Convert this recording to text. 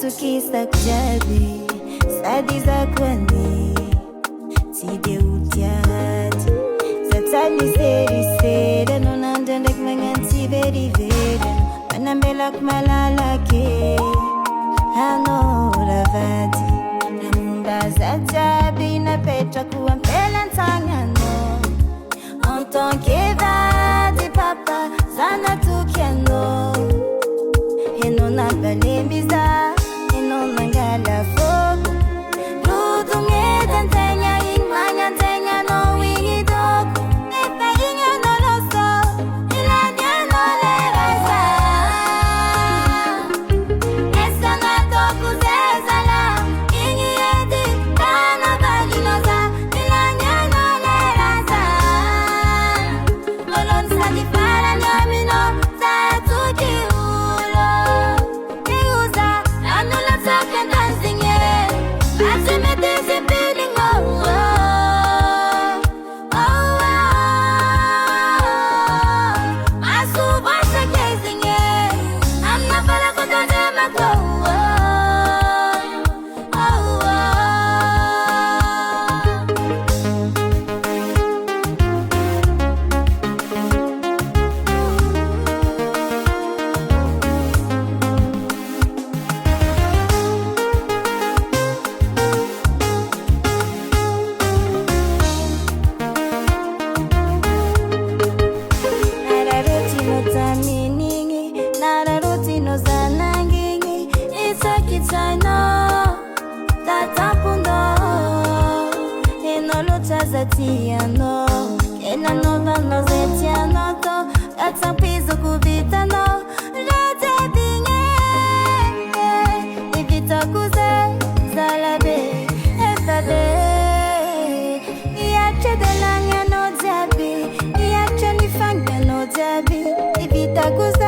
Tukisa kujabi Sadi za kwani Tide utiati Zatali seri seri Nonandendek menganti veri veri Manambelak malalake Hano ravadi Namunda zajabi Na petra kuwa mpelantangano En tant qu'Eva papa Zana tukiano Et non avalé bizarre Et non mangala fogo Rudu ngeda ntenya Ingmanya ntenya no wingi doko Epa inga no loso Ilanya no le raza Esa na toku zezala Ingi edi Kana valinoza Ilanya no le raza Molon sadi para nyamino Sa tuki Zatiano, che la nova no zetiano to, that's piso cubitano, rete dinge, evita cuse, salabe, e fade, iace dell'agna no zabi, iace ni fanga no zabi, evita cuse.